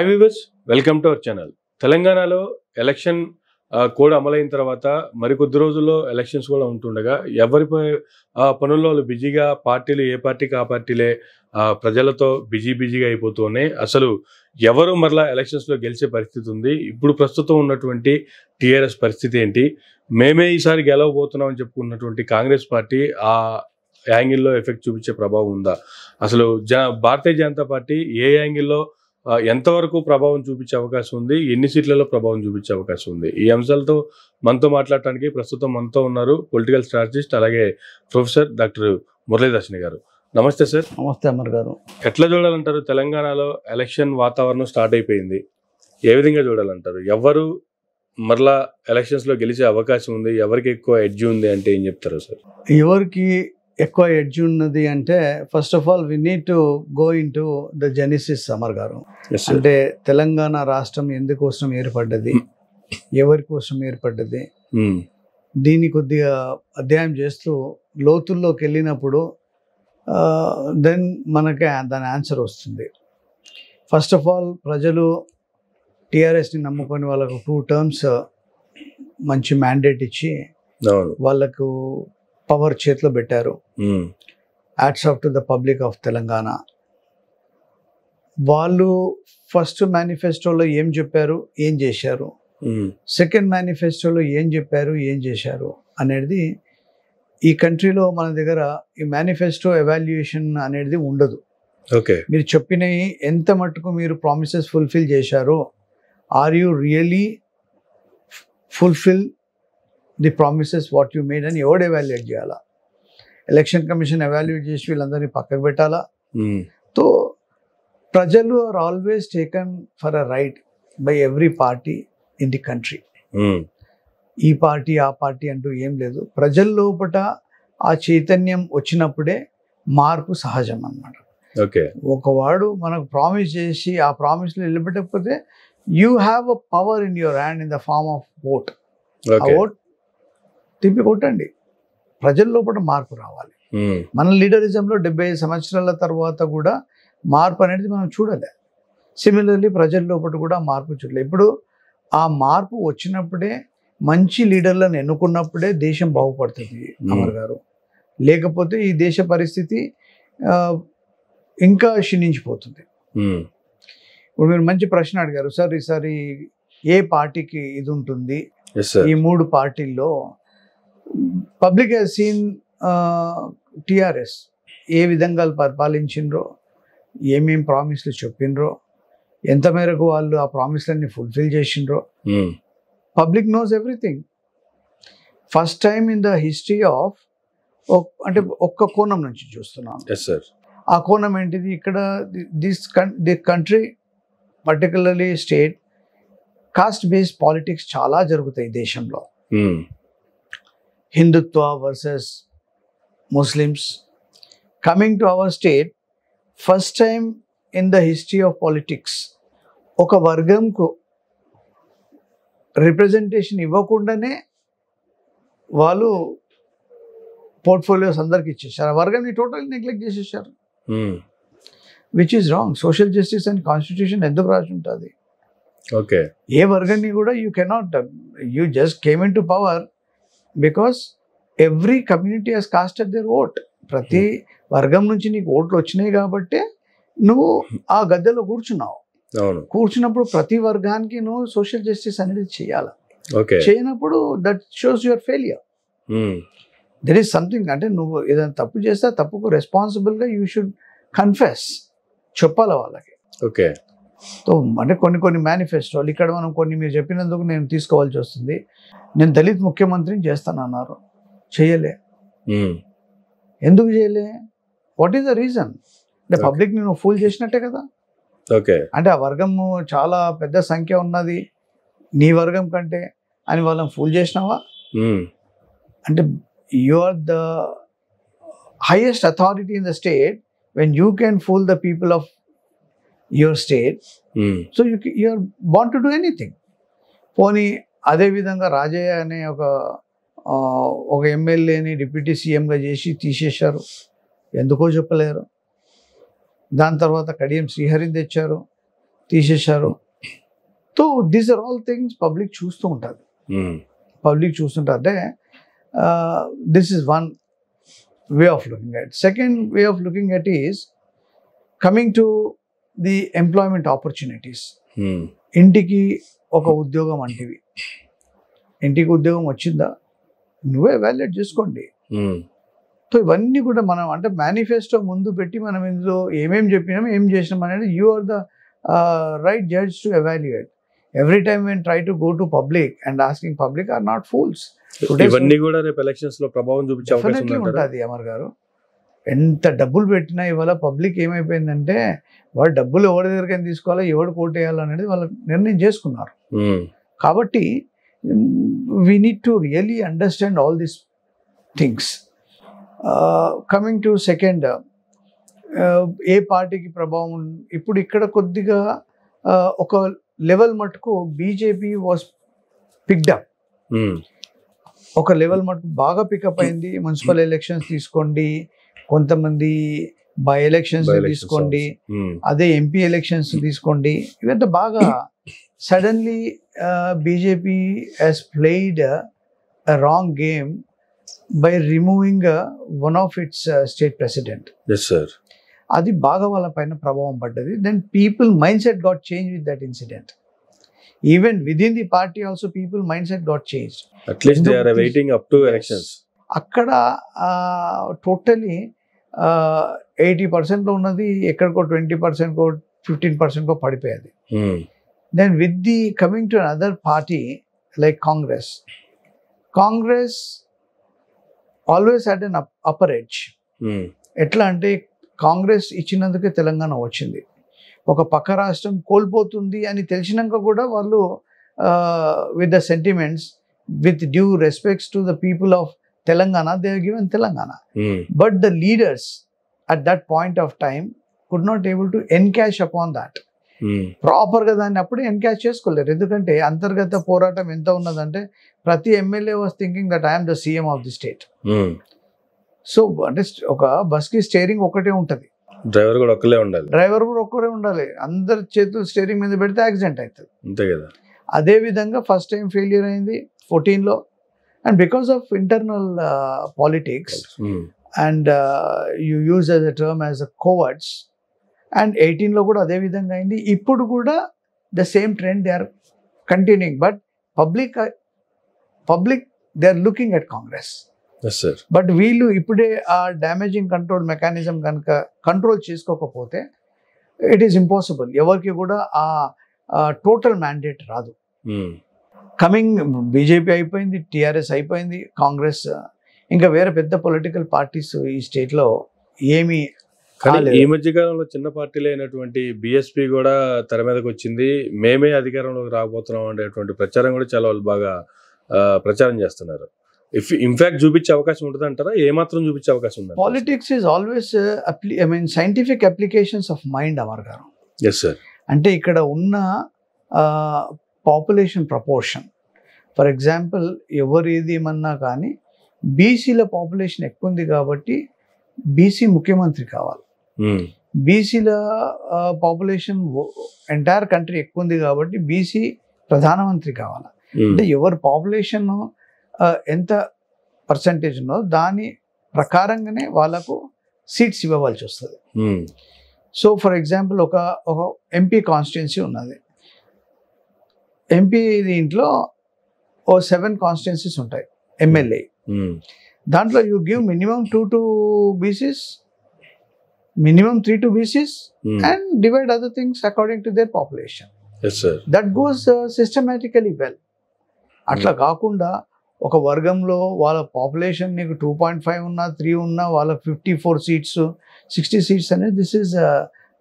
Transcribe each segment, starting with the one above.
Hi viewers, welcome to our channel. తెలంగాణలో election code అమలైన తర్వాత మరికొద్ది రోజుల్లో ఎలక్షన్స్ కూడా ఉంటుండగా ఎవరిపై పనుల్లో వాళ్ళు బిజీగా పార్టీలు ఏ పార్టీకి ఆ పార్టీలే ప్రజలతో బిజీగా అయిపోతూనే అసలు ఎవరు మరలా ఎలక్షన్స్లో గెలిచే పరిస్థితి ఉంది. ఇప్పుడు ప్రస్తుతం ఉన్నటువంటి టీఆర్ఎస్ పరిస్థితి ఏంటి, మేమే ఈసారి గెలవబోతున్నాం అని చెప్పుకున్నటువంటి కాంగ్రెస్ పార్టీ ఆ యాంగిల్లో ఎఫెక్ట్ చూపించే ప్రభావం ఉందా, అసలు భారతీయ జనతా పార్టీ ఏ యాంగిల్లో ఎంతవరకు ప్రభావం చూపించే అవకాశం ఉంది, ఎన్ని సీట్లలో ప్రభావం చూపించే అవకాశం ఉంది, ఈ అంశాలతో మనతో మాట్లాడటానికి ప్రస్తుతం మనతో ఉన్నారు పొలిటికల్ స్ట్రాటజిస్ట్ అలాగే ప్రొఫెసర్ డాక్టర్ మురళీ దర్శన్ గారు. నమస్తే సార్. నమస్తే అమర్ గారు. ఎట్లా చూడాలంటారు? తెలంగాణలో ఎలక్షన్ వాతావరణం స్టార్ట్ అయిపోయింది, ఏ విధంగా చూడాలంటారు? ఎవరు మరలా ఎలక్షన్స్లో గెలిచే అవకాశం ఉంది, ఎవరికి ఎక్కువ ఎడ్జ్ ఉంది అంటే ఏం చెప్తారు సార్? ఎవరికి ఎక్కువ ఎడ్జ్ ఉన్నది అంటే first of all we need to go in to the genesis Amar garu. అంటే తెలంగాణ రాష్ట్రం ఎందుకోసం ఏర్పడ్డది, ఎవరి కోసం ఏర్పడ్డది, దీన్ని కొద్దిగా అధ్యయనం చేస్తూ లోతుల్లోకి వెళ్ళినప్పుడు దెన్ మనకి దాని ఆన్సర్ వస్తుంది. ఫస్ట్ ఆఫ్ ఆల్ ప్రజలు టీఆర్ఎస్ని నమ్ముకొని వాళ్ళకు 2 terms మంచి మ్యాండేట్ ఇచ్చి వాళ్ళకు పవర్ చేతిలో పెట్టారు. Hats off to the public of Telangana. వాళ్ళు ఫస్ట్ మేనిఫెస్టోలో ఏం చెప్పారు, ఏం చేశారు, సెకండ్ మేనిఫెస్టోలో ఏం చెప్పారు, ఏం చేశారు అనేది ఈ కంట్రీలో మన దగ్గర ఈ మేనిఫెస్టో ఎవాల్యుయేషన్ అనేది ఉండదు. ఓకే, మీరు చెప్పినవి ఎంత మట్టుకు మీరు ప్రామిసెస్ ఫుల్ఫిల్ చేశారో, are you really fulfil the promises what you made అని ఎవడు ఎవాల్యుయేట్ చేయాలా? ఎలక్షన్ కమిషన్ ఎవాల్యుయేట్ చేసి వీళ్ళందరినీ పక్కకు పెట్టాలా? సో ప్రజలు are always taken for a ride by every party in the country. ఈ పార్టీ ఆ పార్టీ అంటూ ఏం లేదు. ప్రజల లోపల ఆ చైతన్యం వచ్చినప్పుడే మార్పు సహజం అన్నమాట. ఓకే, ఒకవాడు మనకు ప్రామిస్ చేసి ఆ ప్రామిస్లో నిలబెట్టకపోతే you have a power in your hand in the form of vote. ఆ ఓట్ తిప్పి కొట్టండి, ప్రజల లోపల మార్పు రావాలి. మన లీడరిజంలో 75 సంవత్సరాల తర్వాత కూడా మార్పు అనేది మనం చూడలే. సిమిలర్లీ ప్రజల లోపల కూడా మార్పు చూడలే. ఇప్పుడు ఆ మార్పు వచ్చినప్పుడే, మంచి లీడర్లను ఎన్నుకున్నప్పుడే దేశం బాగుపడుతుంది అమర్ గారు. లేకపోతే ఈ దేశ పరిస్థితి ఇంకా క్షీణించిపోతుంది. ఇప్పుడు మీరు మంచి ప్రశ్న అడిగారు సార్. ఈసారి ఏ పార్టీకి ఇది ఉంటుంది? ఈ 3 పార్టీల్లో పబ్లిక్ హ్యాస్ సీన్ టిఆర్ఎస్ ఏ విధంగా పరిపాలించిండ్రో, ఏమేం ప్రామిస్లు చెప్పిండ్రో, ఎంత మేరకు వాళ్ళు ఆ ప్రామిస్లన్నీ ఫుల్ఫిల్ చేసిండ్రో. Public knows everything. First time in the history of, అంటే ఒక్క కోణం నుంచి చూస్తున్నాను. ఆ కోణం ఏంటిది? ఇక్కడ the country particularly state caste based politics చాలా జరుగుతాయి దేశంలో. Hindutva versus Muslims. Coming to our state, first time in the history of politics ఒక వర్గంకు రిప్రజెంటేషన్ ఇవ్వకుండానే వాళ్ళు పోర్ట్ఫోలియోస్ అందరికి ఇచ్చేసారు. ఆ వర్గాన్ని టోటల్ నెగ్లెక్ట్ చేసేసారు, which is wrong. Social justice and constitution ఎందుకు రాసి ఉంటుంది? ఓకే, ఏ వర్గాన్ని కూడా you cannot, you just came into power because every community has casted their vote. ప్రతి వర్గం నుంచి నీకు ఓట్లు వచ్చినాయి కాబట్టి నువ్వు ఆ గద్దెలో కూర్చున్నావు. కూర్చున్నప్పుడు ప్రతి వర్గానికి నువ్వు సోషల్ జస్టిస్ అనేది చేయాలి. చేయనప్పుడు that shows your failure. There is something, అంటే నువ్వు ఏదైనా తప్పు చేస్తే తప్పుకు రెస్పాన్సిబుల్గా యూ షుడ్ కన్ఫెస్, చెప్పాలి వాళ్ళకి. ఓకే, సో అంటే కొన్ని మేనిఫెస్టోలు ఇక్కడ మనం మీరు చెప్పినందుకు నేను తీసుకోవాల్సి వస్తుంది. నేను దళిత్ ముఖ్యమంత్రిని చేస్తానన్నారు, చేయలే. ఎందుకు చేయలే? What is the reason? అంటే పబ్లిక్ నేను ఫూల్ చేసినట్టే కదా. ఓకే, అంటే ఆ వర్గము చాలా పెద్ద సంఖ్య ఉన్నది నీ వర్గం కంటే అని వాళ్ళని ఫూల్ చేసినావా? అంటే you are the highest authority in the state when you can fool the people of your state. So you are bound to do anything. పోనీ అదేవిధంగా రాజయ్య అనే ఒక ఎమ్మెల్యేని డిప్యూటీ సీఎంగా చేసి తీసేశారు, ఎందుకో చెప్పలేరు. దాని తర్వాత కడియం శ్రీహరిని తెచ్చారు, తీసేశారు. So these are all things public చూస్తూ ఉంటుంది. పబ్లిక్ చూస్తుంటే this is one way of looking at. Second way of looking at is coming to the employment opportunities. ఇంటికి ఒక ఉద్యోగం అంటివి, ఇంటికి ఉద్యోగం వచ్చిందా నువ్వే ఎవాల్యుయేట్ చేసుకోండి. సో ఇవన్నీ కూడా మనం అంటే మేనిఫెస్టో ముందు పెట్టి మనం ఇందులో ఏమేమి చెప్పినాం ఏం చేసినాం అనేది you are the right judge to evaluate. Every time when try to go to public and asking public are not fools. ఇవన్నీ కూడా రేపు ఎలక్షన్స్ లో ప్రభావం చూపించే అవకాశం ఉంటుంది. అమర్ గారు, ఎంత డబ్బులు పెట్టినా ఇవాళ పబ్లిక్ ఏమైపోయిందంటే వాడు డబ్బులు ఎవరి దగ్గరికి తీసుకోవాలో ఎవడు కోటేయాలి అనేది వాళ్ళు నిర్ణయం చేసుకున్నారు. కాబట్టి we need to really understand all these things. Coming to second, ఏ పార్టీకి ప్రభావం ఇప్పుడు ఇక్కడ కొద్దిగా ఒక లెవెల్ మటుకు బీజేపీ వాజ్ పిక్డ్ అప్. ఒక లెవెల్ మటుకు బాగా పికప్ అయింది. మున్సిపల్ ఎలక్షన్స్ తీసుకోండి, కొంతమంది బై ఎలక్షన్స్ తీసుకోండి, అదే ఎంపీ ఎలక్షన్స్ తీసుకోండి, ఇవంతా బాగా suddenly BJP has played a wrong game by removing one of its state president. Yes, sir. అది బాగా వాళ్ళ పైన ప్రభావం పడ్డది. Then people mindset got change with that incident. Even within the party also people mindset got change. At least they are waiting up to elections. అక్కడ totally 80% లో ఉన్నది ఎక్కడికో 20% కో 15% కో పడిపోయేది. Then with the coming to another party like Congress always had an upper edge. ఎట్లా అంటే కాంగ్రెస్ ఇచ్చినందుకే తెలంగాణ వచ్చింది. ఒక పక్క రాష్ట్రం కోల్పోతుంది అని తెలిసినాక కూడా వాళ్ళు with the sentiments, with due respects to the people of Telangana, they are given Telangana. But the leaders at that point of time could not able to encash upon that. Proper గా దాన్ని అప్పుడే encash చేసుకోలేరు. ఎందుకంటే అంతర్గత పోరాటం ఎంత ఉన్నదంటే ప్రతి MLA was thinking that I'm the CM of the state. So అంటే ఒక బస్ కి స్టీరింగ్ ఒకటే ఉంటది, డ్రైవర్ కూడా ఒక్కరే ఉండాలి. అందరి చేతులు స్టీరింగ్ మీద పెడితే యాక్సిడెంట్ అవుతుంది. అంతే కదా. అదే విధంగా ఫస్ట్ టైం ఫెయిల్యూర్ అయింది 14 లో. And because of internal politics and you use as a term as a cowards, and 18 లో కూడా అదే విధంగా అయింది. ఇప్పుడు కూడా the same trend they are continuing, but public they are looking at Congress. Yes, sir. But వీళ్ళు ఇప్పుడే ఆ డ్యామేజింగ్ కంట్రోల్ మెకానిజం కనుక కంట్రోల్ చేసుకోకపోతే ఇట్ ఈస్ ఇంపాసిబుల్. ఎవరికి కూడా ఆ టోటల్ మ్యాండేట్ రాదు. కమింగ్ బీజేపీ అయిపోయింది, టీఆర్ఎస్ అయిపోయింది, కాంగ్రెస్, ఇంకా వేరే పెద్ద పొలిటికల్ పార్టీస్ ఈ స్టేట్ లో ఏమీ. ఈ మధ్య కాలంలో చిన్న పార్టీలు అయినటువంటి బిఎస్పీ కూడా తెర మీదకి వచ్చింది. మేమే అధికారంలోకి రాబోతున్నాం అనేటువంటి ప్రచారం కూడా చాలా వాళ్ళు బాగా ప్రచారం చేస్తున్నారు. ఇన్ఫాక్ట్ చూపించే అవకాశం ఉంటుంది అంటారా? ఏమాత్రం చూపించే అవకాశం ఉంది? Politics is always scientific applications of mind, Amar గారు. Yes sir. అంటే ఇక్కడ ఉన్న పాపులేషన్ ప్రపోర్షన్, ఫర్ ఎగ్జాంపుల్ ఎవరు ఏది ఏమన్నా కానీ బీసీల పాపులేషన్ ఎక్కువ ఉంది కాబట్టి బీసీ ముఖ్యమంత్రి కావాలి. బీసీల పాపులేషన్ ఎంటైర్ కంట్రీ ఎక్కువ ఉంది కాబట్టి బీసీ ప్రధానమంత్రి కావాలి. అంటే ఎవరి పాపులేషన్ ఎంత పర్సంటేజ్ ఉన్నో దాని ప్రకారంగానే వాళ్ళకు సీట్స్ ఇవ్వవలసి వస్తుంది. సో ఫర్ ఎగ్జాంపుల్ ఒక ఎంపీ కాన్స్టిట్యున్సీ ఉన్నది. ఎంపీ దీంట్లో 7 కాన్స్టిట్యున్సీస్ ఉంటాయి ఎమ్మెల్యే. దాంట్లో you give minimum 2 to BCs, minimum 3 to BCs, and divide other things according to their population. Yes, sir. That goes systematically well. అట్లా కాకుండా ఒక వర్గంలో వాళ్ళ పాపులేషన్ నీకు 2.5 ఉన్నా 3 ఉన్నా వాళ్ళకి 54 seats 60 seats అనేది this is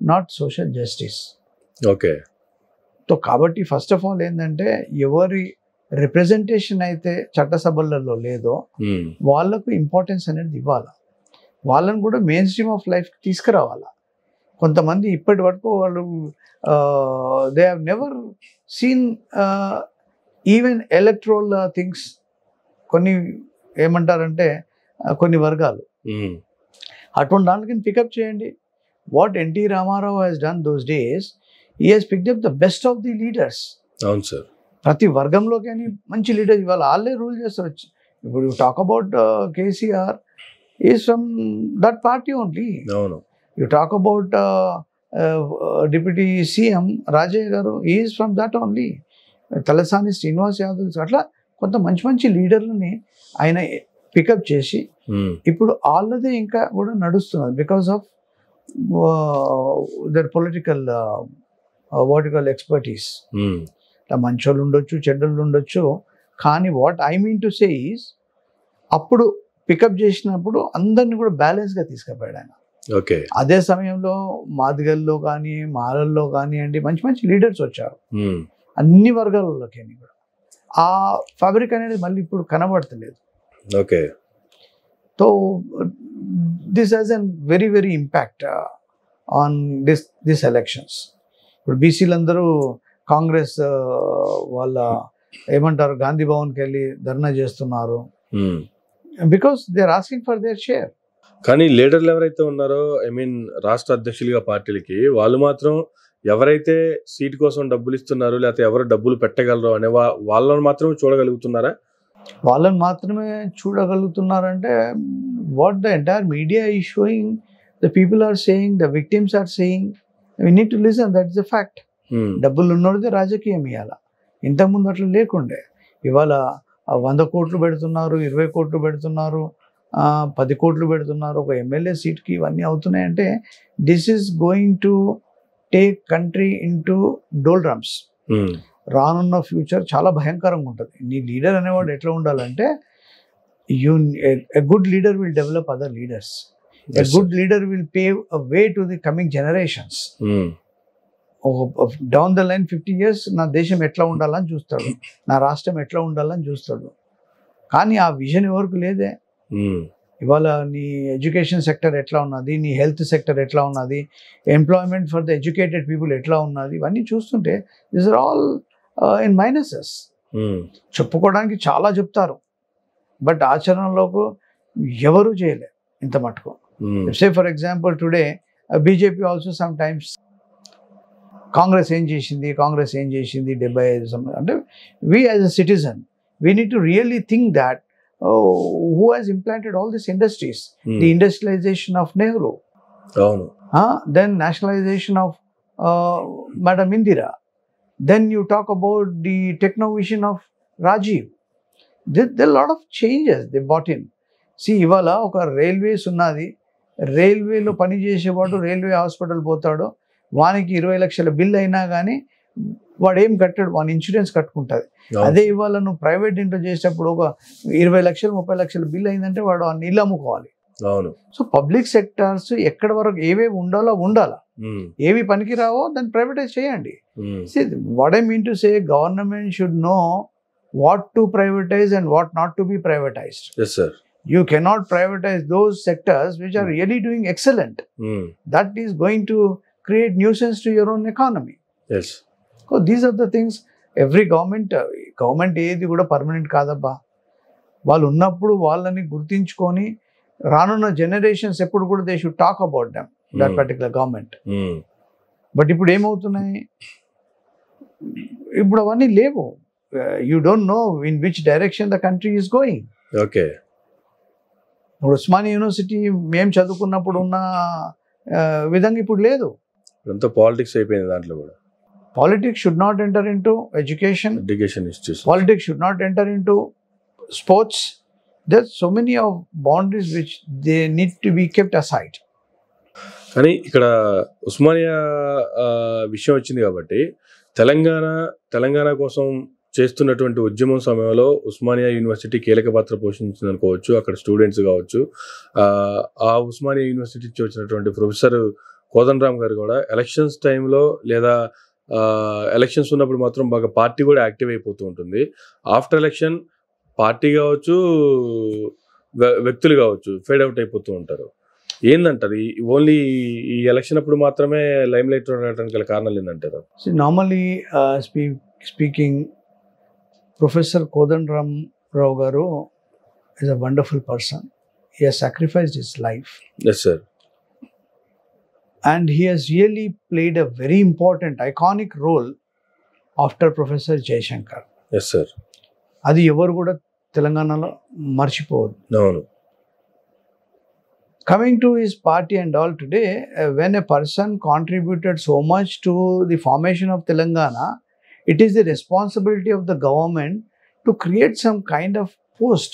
not social justice. Okay. So కాబట్టి ఫస్ట్ ఆఫ్ ఆల్ ఏంటంటే ఎవరి రిప్రజెంటేషన్ అయితే చట్టసభలలో లేదో వాళ్ళకు ఇంపార్టెన్స్ అనేది ఇవ్వాలి. వాళ్ళని కూడా మెయిన్ స్ట్రీమ్ ఆఫ్ లైఫ్ తీసుకురావాలా. కొంతమంది ఇప్పటి వరకు వాళ్ళు they have never seen even electoral things. కొన్ని ఏమంటారంటే కొన్ని వర్గాలు అటువంటి దానికి పికప్ చేయండి. What N T Rama Rao has done those days, he has picked up the best of the leaders. అవును సార్. ప్రతి వర్గంలో కానీ మంచి లీడర్ ఇవాళ వాళ్ళే రూల్ చేస్తారు. ఇప్పుడు talk about KCR is from that party only. అవును. You talk about deputy CM Rajaiah గారు is from that only. Talasani Srinivas Yadav అట్లా కొంత మంచి మంచి లీడర్లని ఆయన పికప్ చేసి ఇప్పుడు వాళ్ళదే ఇంకా కూడా నడుస్తున్నారు బికాస్ ఆఫ్ దర్ పొలిటికల్ వాటికల్ ఎక్స్పర్టీస్. మంచోళ్ళు ఉండొచ్చు, చెడ్డోళ్ళు ఉండొచ్చు, కానీ what I mean to say is అప్పుడు పికప్ చేసినప్పుడు అందరిని కూడా బ్యాలెన్స్గా తీసుకుపోయాడు ఆయన. ఓకే. అదే సమయంలో మాదిగల్లో కానీ మాలల్లో కానివ్వండి మంచి మంచి లీడర్స్ వచ్చారు అన్ని వర్గాలలోకి కూడా. ఆ ఫ్యాబ్రిక్ అనేది మళ్ళీ ఇప్పుడు కనబడతలేదు. Okay. So this has an very very impact on this elections. ఇప్పుడు బీసీలు అందరూ కాంగ్రెస్ వాళ్ళ ఏమంటారు గాంధీ భవన్కి వెళ్ళి ధర్నా చేస్తున్నారు because they are asking for their share. కానీ లీడర్లు ఎవరైతే ఉన్నారో ఐ మీన్ రాష్ట్ర అధ్యక్షులుగా పార్టీలకి వాళ్ళు మాత్రం ఎవరైతే సీట్ కోసం డబ్బులు ఇస్తున్నారు లేకపోతే ఎవరు డబ్బులు పెట్టగలరు అనే వాళ్ళని మాత్రమే చూడగలుగుతున్నారా? వాళ్ళని మాత్రమే చూడగలుగుతున్నారంటే what the entire media is showing, the people are saying, the victims are saying, we need to listen, that is the fact. డబ్బులు ఉన్నోడితే రాజకీయం ఇవ్వాల. ఇంతకుముందు అట్లా లేకుండే. ఇవాళ 100 కోట్లు పెడుతున్నారు, 20 కోట్లు పెడుతున్నారు, 10 కోట్లు పెడుతున్నారు ఒక ఎమ్మెల్యే సీట్కి. ఇవన్నీ అవుతున్నాయంటే this is going to take country into doldrums. రానున్న ఫ్యూచర్ చాలా భయంకరంగా ఉంటుంది. నీ లీడర్ అనేవాడు ఎట్లా ఉండాలంటే a good leader will develop other leaders, a good leader will pave a way to the coming generations. Down the line 50 years నా దేశం ఎట్లా ఉండాలని చూస్తాడు, నా రాష్ట్రం ఎట్లా ఉండాలని చూస్తాడు. కానీ ఆ విజన్ ఎవరికి లేదే. ఇవాళ నీ ఎడ్యుకేషన్ సెక్టర్ ఎట్లా ఉన్నది, నీ హెల్త్ సెక్టర్ ఎట్లా ఉన్నది, employment for the educated people ఎట్లా ఉన్నది, ఇవన్నీ చూస్తుంటే this are all in minuses. చెప్పుకోవడానికి చాలా చెప్తారు బట్ ఆచరణలోకి ఎవరు చేయలేరు ఇంత మటుకు. Say for example today BJP also some times Congress ఏం చేసింది, కాంగ్రెస్ ఏం చేసింది 75 అంటే we as a citizen we need to really think that who has implanted all these industries, the industrialization of Nehru, then nationalization of Madam Indira, then you talk about the technovision of Rajiv. There are a lot of changes they brought in. See, ivala oka railways unnadi, railway lo pani chesevaadu railway hospital పోతాడు, వానికి 20 లక్షల bill అయినా కానీ వాడు ఏం కట్టాడు, వాని insurance కట్టుకుంటుంది. అదే ఇవాళ నువ్వు ప్రైవేట్ ఇంట్లో చేసేటప్పుడు ఒక 20 లక్షలు 30 లక్షల బిల్ అయిందంటే వాడు ఆ నీళ్ళు అమ్ముకోవాలి. సో పబ్లిక్ సెక్టర్స్ ఎక్కడ వరకు ఏవేవి ఉండాలా, ఏవి పనికి రావో దాన్ని ప్రైవేటైజ్ చేయండి. What I mean to say government should know what to privatise and what not to be privatised. You cannot privatize those sectors which are really doing excellent. That is going to create nuisance to your own economy. So these are the things every government ఏది కూడా permanent కాదబ్బా. వాళ్ళు ఉన్నప్పుడు వాళ్ళని గుర్తించుకొని రానున్న generations ఎప్పుడు కూడా they should talk about them, that particular government. But ఇప్పుడు ఏమవుతున్నాయి, ఇప్పుడు అవన్నీ లేవు. You don't know in which direction the country is going. Okay. ఇప్పుడు ఉస్మానియా యూనివర్సిటీ మేము చదువుకున్నప్పుడు ఉన్న విధంగా ఇప్పుడు లేదు. పాలిటిక్స్ అయిపోయింది. దాంట్లో కూడా politics should not enter into education issues. Politics should not enter into sports. There's so many of boundaries which they need to be kept aside. కానీ ఇక్కడ ఉస్మానియా విషయం వచ్చింది కాబట్టి తెలంగాణ కోసం చేస్తున్నటువంటి ఉద్యమం సమయంలో ఉస్మానియా యూనివర్సిటీ కీలక పాత్ర పోషించింది అనుకోవచ్చు. అక్కడ స్టూడెంట్స్ కావచ్చు, ఆ ఉస్మానియా యూనివర్సిటీ నుంచి వచ్చినటువంటి ప్రొఫెసర్ కోదండరామ్ గారు కూడా ఎలక్షన్స్ టైంలో లేదా ఎలక్షన్స్ ఉన్నప్పుడు మాత్రం బాగా పార్టీ కూడా యాక్టివ్ అయిపోతూ ఉంటుంది. ఆఫ్టర్ ఎలక్షన్ పార్టీ కావచ్చు, వ్యక్తులు కావచ్చు ఫేడ్ అవుట్ అయిపోతూ ఉంటారు. ఏందంటారు ఓన్లీ ఈ ఎలక్షన్ అప్పుడు మాత్రమే లైమ్ లైట్ ఉండడానికి గల కారణాలు ఏంటంటారు? Normally speaking professor Kodandaram Rao garu is a wonderful person. He has sacrificed his life. Yes sir. and he has really played a very important, iconic role after Professor Jayashankar. Yes, sir. అది ఎవరు కూడా తెలంగాణలో మర్చిపోవద్దు. అవును. Coming to his party and all today, when a person contributed so much to the formation of Telangana, it is the responsibility of the government to create some kind of post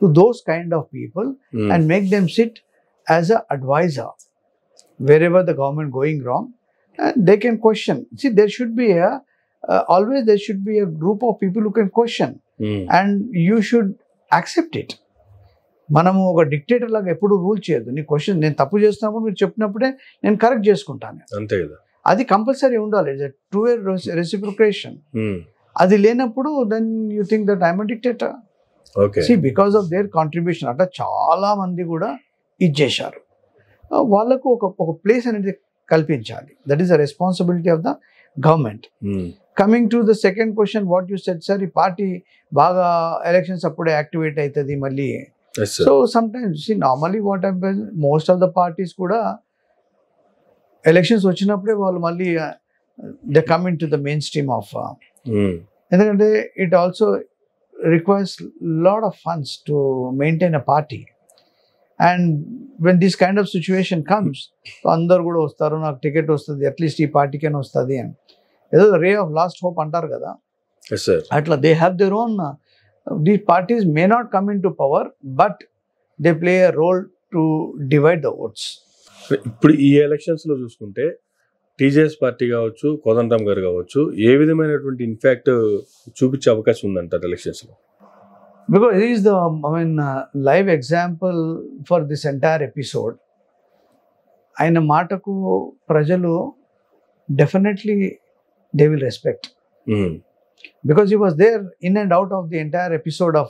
to those kind of people and make them sit as an advisor wherever the government going wrong, and they can question. See, there should be always there should be a group of people who can question, and you should accept it. మనము ఒక dictator లాగా ఎప్పుడు rule చేయొద్దు. నీ question నేను తప్పు చేస్తున్నప్పుడు మీరు చెప్పినప్పుడే నేను కరెక్ట్ చేసుకుంటాను, అంతే కదా. అది కంపల్సరీ ఉండాలి. Two way reciprocation. అది లేనప్పుడు then you think that I'm a dictator. See because of their contribution అట్లా చాలా మంది కూడా ఇచ్చేశారు. వాళ్ళకు ఒక ప్లేస్ అనేది కల్పించాలి. That is the responsibility of the government. Coming to the second question what you said sir, ఈ పార్టీ బాగా ఎలక్షన్స్ అప్పుడే యాక్టివేట్ అవుతుంది మళ్ళీ. So sometimes normally what happens, most of the parties కూడా ఎలక్షన్స్ వచ్చినప్పుడే వాళ్ళు మళ్ళీ they come in to the main stream of, ఎందుకంటే it also requires lot of funds to maintain a party. And when this kind of situation comes, అందరు కూడా వస్తారు, నాకు ticket వస్తుంది, అట్లీస్ట్ ఈ పార్టీకైనా వస్తుంది అని, ఏదో రే ఆఫ్ లాస్ట్ హోప్ అంటారు కదా, అట్లా they have their own. These parties may not come into power, but they play a role to divide the votes. ఇప్పుడు ఈ ఎలక్షన్స్ లో చూసుకుంటే టీజేఎస్ పార్టీ కావచ్చు, కోదండరామ్ గారు కావచ్చు, ఏ విధమైనటువంటి ఇన్ఫాక్ట్ చూపించే అవకాశం ఉందంటారు ఎలక్షన్స్ లో? Because it is the live example for this entire episode. ఆయన మాటకు ప్రజలు definitely they will respect. Because he was there in and out of the entire episode of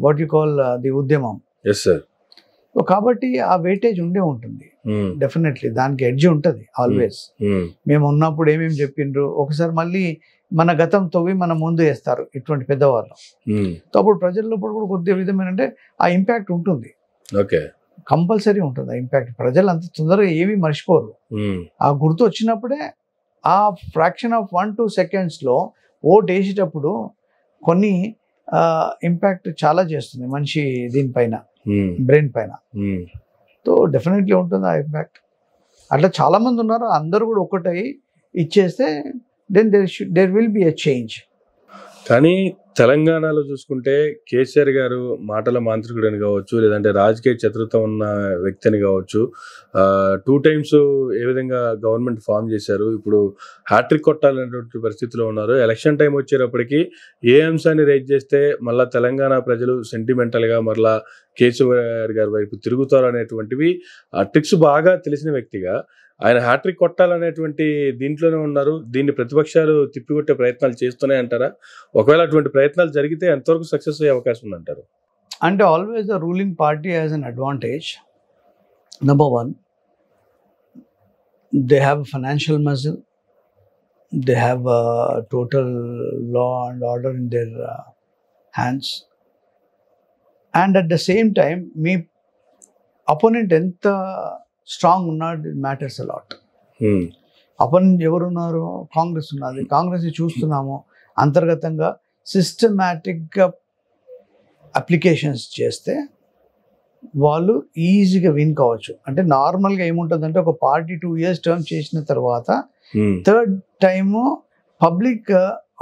what you call the Udyamam. Yes, sir. So, కాబట్టి ఆ weightage ఉండే ఉంటుంది definitely, దానికి edge ఉంటుంది always. మేము ఉన్నప్పుడు ఏమేమి చెప్పిండ్రు ఒకసారి మళ్ళీ మన గతం తవ్వి మన ముందు వేస్తారు ఇటువంటి పెద్దవాళ్ళు. సో అప్పుడు ప్రజల్లో కూడా కొద్ది విధమైన అంటే ఆ ఇంపాక్ట్ ఉంటుంది, కంపల్సరీ ఉంటుంది ఆ ఇంపాక్ట్. ప్రజలు అంత తొందరగా ఏమీ మర్చిపోరు. ఆ గుర్తు వచ్చినప్పుడే ఆ ఫ్రాక్షన్ ఆఫ్ 1-2 సెకండ్స్లో ఓట్ వేసేటప్పుడు కొన్ని ఇంపాక్ట్ చాలా చేస్తుంది మనిషి దీనిపైన, బ్రెయిన్ పైన. సో డెఫినెట్లీ ఉంటుంది ఆ ఇంపాక్ట్. అట్లా చాలా మంది ఉన్నారు, అందరూ కూడా ఒకటై ఇచ్చేస్తే then there will be a change. కానీ తెలంగాణలో చూసుకుంటే కేసీఆర్ గారు మాటల మాంత్రికుడు అని కావచ్చు, లేదంటే రాజకీయ చతురత ఉన్న వ్యక్తి అని కావచ్చు, 2 times ఏ విధంగా గవర్నమెంట్ ఫామ్ చేశారు, ఇప్పుడు హ్యాట్రిక్ కొట్టాలనేటువంటి పరిస్థితిలో ఉన్నారు. ఎలక్షన్ టైం వచ్చేటప్పటికి ఏ అంశాన్ని రైజ్ చేస్తే మళ్ళీ తెలంగాణ ప్రజలు సెంటిమెంటల్గా మళ్ళీ కేసీఆర్ గారి వైపు తిరుగుతారు అనేటువంటివి ట్రిక్స్ బాగా తెలిసిన వ్యక్తిగా ఆయన హ్యాట్రిక్ కొట్టాలనేటువంటి దీంట్లోనే ఉన్నారు. దీన్ని ప్రతిపక్షాలు తిప్పికొట్టే ప్రయత్నాలు చేస్తూనే అంటారా? ఒకవేళ అటువంటి ప్రయత్నాలు జరిగితే ఎంతవరకు సక్సెస్ అయ్యే అవకాశం ఉందంటారు? అంటే always the ruling party has an advantage. Number 1, they have financial muscle, they have total law and order in their hands, and at the same time me opponent ఎంత స్ట్రాంగ్ ఉన్నాడు, ఇట్ మ్యాటర్స్ అలాట్. అపోనెంట్ ఎవరున్నారు? కాంగ్రెస్ ఉన్నది. కాంగ్రెస్ని చూస్తున్నాము అంతర్గతంగా సిస్టమాటిక్గా applications చేస్తే వాళ్ళు ఈజీగా విన్ కావచ్చు. అంటే నార్మల్గా ఏముంటుందంటే ఒక పార్టీ 2 years టర్మ్ చేసిన తర్వాత 3rd time public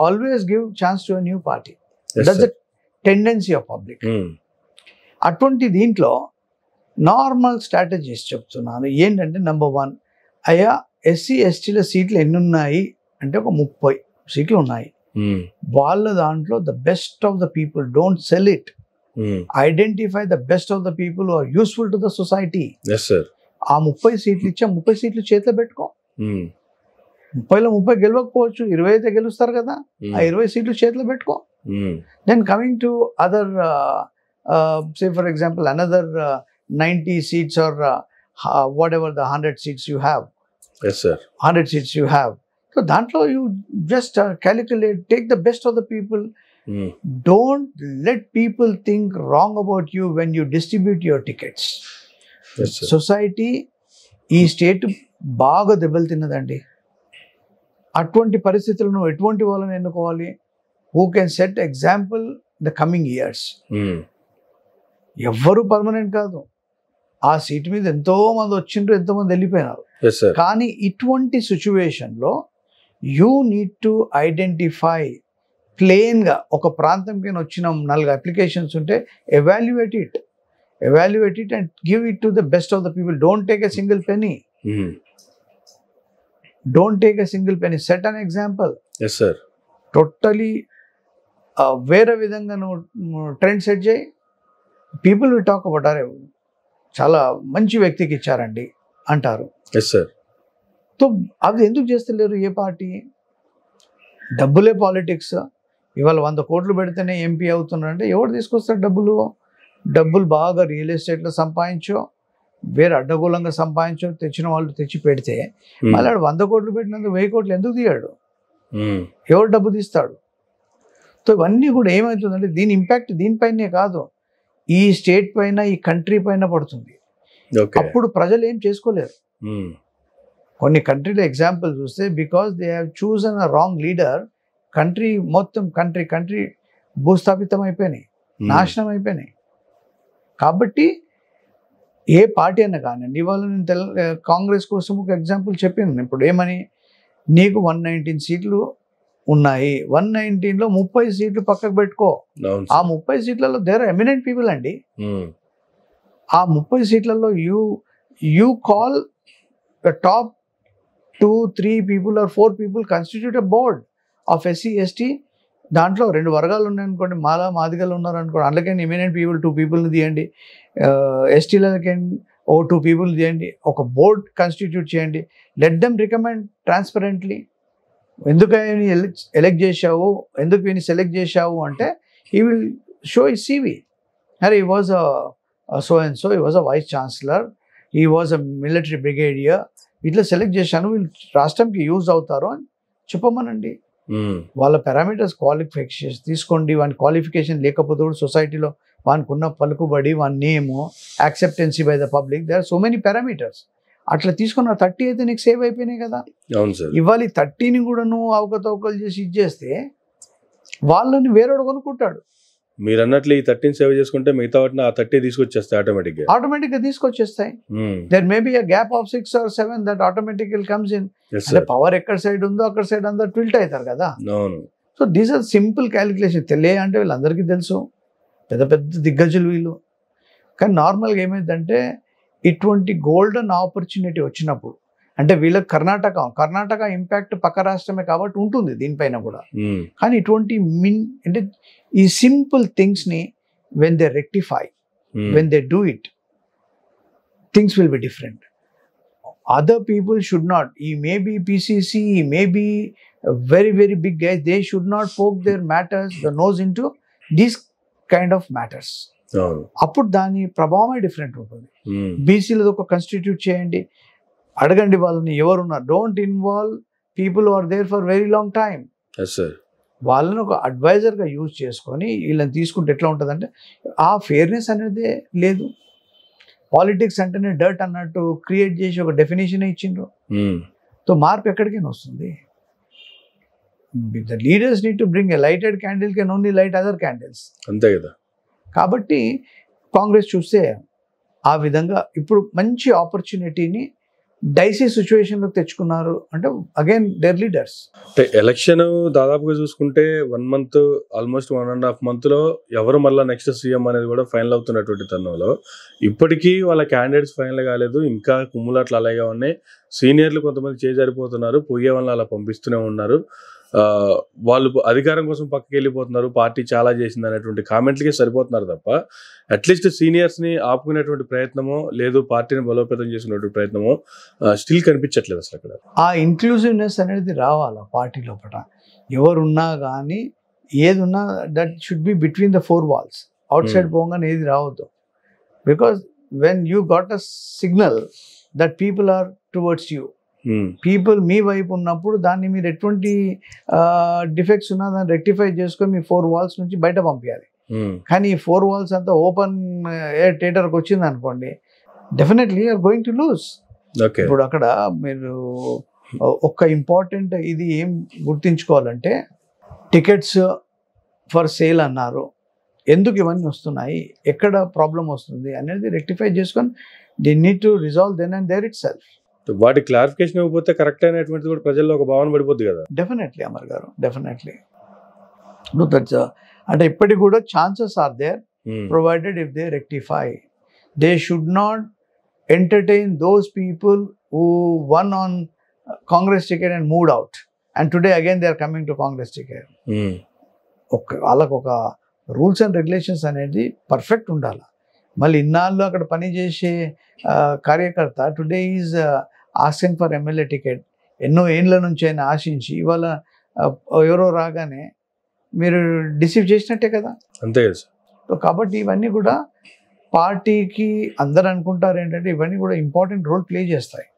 always give chance to a new party. That's the tendency of public. అటువంటి దీంట్లో నార్మల్ స్ట్రాటజీస్ చెప్తున్నాను ఏంటంటే, నెంబర్ 1, అయ్యా SC/STల సీట్లు ఎన్ని ఉన్నాయి అంటే ఒక 30 సీట్లు ఉన్నాయి. వాళ్ళ దాంట్లో the best of the people, don't sell it, identify the best of the people who are useful to the society. ఆ 30 సీట్లు ఇచ్చా 30 సీట్లు చేతిలో పెట్టుకో. 30లో 30 గెలవకపోవచ్చు, 20 అయితే గెలుస్తారు కదా, ఆ 20 సీట్లు చేతిలో పెట్టుకో. Then coming to other say for example another 90 seats or whatever the 100 seats you have. Yes sir. 100 seats you have. So dantlo you just calculate, take the best of the people. Don't let people think wrong about you when you distribute your tickets. Yes sir. Society ఈ state బాగా దెబ్బలు తిన్నదండి. అటువంటి పరిస్థితుల్లో నువ్వు ఎటువంటి వాళ్ళని ఎన్నుకోవాలి? Who can set example the coming years. ఎవ్వరూ పర్మనెంట్ కాదు. ఆ సీట్ మీద ఎంతో మంది వచ్చిండ్రు, ఎంతో మంది వెళ్ళిపోయినారు. కానీ ఇటువంటి సిచ్యువేషన్లో యూ నీడ్ టు ఐడెంటిఫై ప్లేన్గా ఒక ప్రాంతంకి వచ్చిన 4 అప్లికేషన్స్ ఉంటే evaluate it and give it to the best of the people. Don't take a single penny. Set an example. Totally వేరే విధంగా నువ్వు ట్రెండ్ సెట్ చేయి. పీపుల్ విల్ టాక్ అబౌట్ అరే చాలా మంచి వ్యక్తికి ఇచ్చారండి అంటారు. సో అది ఎందుకు చేస్తలేరు ఏ పార్టీ? డబ్బులే పాలిటిక్స్. ఇవాళ 100 కోట్లు పెడితేనే ఎంపీ అవుతున్నారంటే ఎవరు తీసుకొస్తారు డబ్బులు బాగా రియల్ ఎస్టేట్లో సంపాదించో, వేరే అడ్డగోళంగా సంపాదించో, తెచ్చిన వాళ్ళు తెచ్చి పెడితే మళ్ళీ 100 కోట్లు పెట్టినందుకు 1000 కోట్లు ఎందుకు తీయాడు? ఎవరు డబ్బు తీస్తాడు? సో ఇవన్నీ కూడా ఏమవుతుందంటే దీని ఇంపాక్ట్ దీనిపైనే కాదు, ఈ స్టేట్ పైన, ఈ కంట్రీ పైన పడుతుంది. అప్పుడు ప్రజలు ఏం చేసుకోలేరు. కొన్ని కంట్రీలో ఎగ్జాంపుల్ చూస్తే because they have chosen a wrong leader, country మొత్తం కంట్రీ భూస్థాపితం అయిపోయినాయి, నాశనం అయిపోయినాయి. కాబట్టి ఏ పార్టీ అయినా కానివ్వండి, ఇవాళ నేను కాంగ్రెస్ కోసం ఒక ఎగ్జాంపుల్ చెప్పాను. ఇప్పుడు ఏమని, నీకు 119 సీట్లు ఉన్నాయి, 119లో 30 సీట్లు పక్కకు పెట్టుకో. ఆ 30 సీట్లలో దేర్ ఆర్ ఎమినెంట్ పీపుల్ అండి. ఆ 30 సీట్లలో you call the top 2-3 people or 4 people constitute a board of SC, ST. దాంట్లో 2 వర్గాలు ఉన్నాయనుకోండి, మాదిగలు ఉన్నారు అనుకోండి, అందులోకి ఎమినెంట్ పీపుల్ 2 people తీయండి, ఎస్టీలకి 2 people తీయండి, ఒక బోర్డ్ కాన్స్టిట్యూట్ చేయండి. Let them recommend transparently. ఎందుకు ఆయన ఎలెక్ట్ చేశావు, ఎందుకు ఈయన సెలెక్ట్ చేశావు అంటే హీ విల్ షో ఈ CV. అరే he was so and so, he was a vice chancellor, he was a military brigadier, ఇట్లా సెలెక్ట్ చేశాను, వీళ్ళు రాష్ట్రంకి యూజ్ అవుతారు అని చెప్పమనండి. వాళ్ళ పారామీటర్స్ క్వాలిఫికేషన్ తీసుకోండి. వాని క్వాలిఫికేషన్ లేకపోతే కూడా సొసైటీలో వానికి ఉన్న పలుకుబడి, వాని name, acceptancy by the public, there are so many parameters. అట్లా తీసుకున్న 30 అయితే నీకు సేవ్ అయిపోయినాయి కదా. ఇవాళ 30ని కూడా నువ్వు అవకతవకలు చేసి ఇచ్చేస్తే వాళ్ళని వేరేడు కొనుక్కుంటాడు. మీరు అన్నట్లు ఈ 30 సేవ్ చేసుకుంటే మిగతా వాటిని ఆ 30 తీసుకొచ్చేస్తాయి, ఆటోమేటిక్గా తీసుకొచ్చేస్తాయి. There may be a gap of 6 or 7 that automatically comes in. అంటే పవర్ ఎక్కడ సైడ్ ఉందో అక్కడ సైడ్ అంతా ట్విల్ట్ అవుతారు కదా. So these are simple calculation. అంటే వీళ్ళందరికీ తెలుసు, పెద్ద పెద్ద దిగ్గజులు వీళ్ళు. కానీ నార్మల్గా ఏమైందంటే ఇటువంటి గోల్డెన్ ఆపర్చునిటీ వచ్చినప్పుడు, అంటే వీళ్ళకి కర్ణాటక ఇంపాక్ట్ పక్క రాష్ట్రమే కాబట్టి ఉంటుంది దీనిపైన కూడా. కానీ ఇటువంటి అంటే ఈ సింపుల్ థింగ్స్ని when they rectify, when they do it, things will be different. Other people should not. He may be PCC, he may be a very, very big guy. They should not poke their matters, the nose into these kind of matters. అప్పుడు దాని ప్రభావమే different ఉంటుంది. బీసీలో ఒక constitute చేయండి, అడగండి వాళ్ళని ఎవరున్నారు. Don't involve people are there for very long time. వాళ్ళని ఒక అడ్వైజర్గా యూజ్ చేసుకొని వీళ్ళని తీసుకుంటే ఎట్లా ఉంటుందంటే ఆ ఫెయిర్నెస్ అనేది లేదు. పాలిటిక్స్ అంటేనే డర్ట్ అన్నట్టు క్రియేట్ చేసి ఒక డెఫినేషన్ ఇచ్చిండ్రు. సో మార్పు ఎక్కడికైనా వస్తుంది. The leaders need to bring a lighted candle can only light other candles. అంతే కదా. కాబట్టి కాంగ్రెస్ చూస్తే ఆ విధంగా ఇప్పుడు మంచి ఆపర్చునిటీని డైసీ సిచ్యువేషన్లోకి తెచ్చుకున్నారు. అంటే అగైన్ దేర్ లీడర్స్. అంటే ఎలక్షన్ దాదాపుగా చూసుకుంటే 1 month, ఆల్మోస్ట్ 1.5 monthలో ఎవరు మళ్ళీ నెక్స్ట్ సీఎం అనేది కూడా ఫైనల్ అవుతున్నటువంటి తరుణంలో ఇప్పటికీ వాళ్ళ క్యాండిడేట్స్ ఫైనల్ కాలేదు. ఇంకా కుమ్ములాట్లు అలాగే ఉన్నాయి. సీనియర్లు కొంతమంది చేజారిపోతున్నారు, పోయే వాళ్ళని అలా పంపిస్తూనే ఉన్నారు. వాళ్ళు అధికారం కోసం పక్కకి వెళ్ళిపోతున్నారు, పార్టీ చాలా చేసింది అనేటువంటి కామెంట్లకే సరిపోతున్నారు తప్ప అట్లీస్ట్ సీనియర్స్ని ఆపుకునేటువంటి ప్రయత్నమో లేదు పార్టీని బలోపేతం చేసుకునేటువంటి ప్రయత్నమో స్టిల్ కనిపించట్లేదు అసలు అక్కడ. ఆ ఇంక్లూజివ్నెస్ అనేది రావాలి పార్టీ లోపల. ఎవరున్నా కానీ ఏది ఉన్నా that should be between the 4 walls. Outside పోగానే ఏది రావద్దు. Because when you got a signal that people are towards you, people మీ వైపు ఉన్నప్పుడు దాన్ని మీరు ఎటువంటి డిఫెక్ట్స్ ఉన్నా దాన్ని రెక్టిఫై చేసుకొని మీ 4 walls నుంచి బయట పంపించాలి. కానీ ఈ 4 walls అంతా ఓపెన్ ఎయిర్ థియేటర్కి వచ్చింది అనుకోండి, definitely you're going to lose. ఇప్పుడు అక్కడ మీరు ఒక ఇంపార్టెంట్ ఇది ఏం గుర్తించుకోవాలంటే, టికెట్స్ ఫర్ సేల్ అన్నారు, ఎందుకు ఇవన్నీ వస్తున్నాయి, ఎక్కడ ప్రాబ్లం వస్తుంది అనేది రెక్టిఫై చేసుకొని they need to resolve then and there itself. వాటి క్లారిఫికేషన్ ఇవ్వకపోతే కరెక్ట్ అయినటువంటిది కూడా ప్రజల్లో ఒక భావన పడిపోద్ది కదా. డెఫినెట్లీ అమర్ గారు, డెఫినెట్లీ. అంటే ఇప్పటికి కూడా chances are there, provided if they rectify. They should not entertain those people who won on Congress ticket and moved out and today again they are coming to Congress ticket. వాళ్ళకు ఒక రూల్స్ అండ్ రెగ్యులేషన్స్ అనేది perfect ఉండాలి. మళ్ళీ ఇన్నాళ్ళు అక్కడ పనిచేసే కార్యకర్త today is asking for MLA ticket, ఎన్నో ఏండ్ల నుంచి ఆయన ఆశించి ఇవాళ ఎవరో రాగానే మీరు డిసీవ్ చేసినట్టే కదా. అంతే కదా. కాబట్టి ఇవన్నీ కూడా పార్టీకి అందరు అనుకుంటారు ఏంటంటే ఇవన్నీ కూడా ఇంపార్టెంట్ రోల్ ప్లే చేస్తాయి.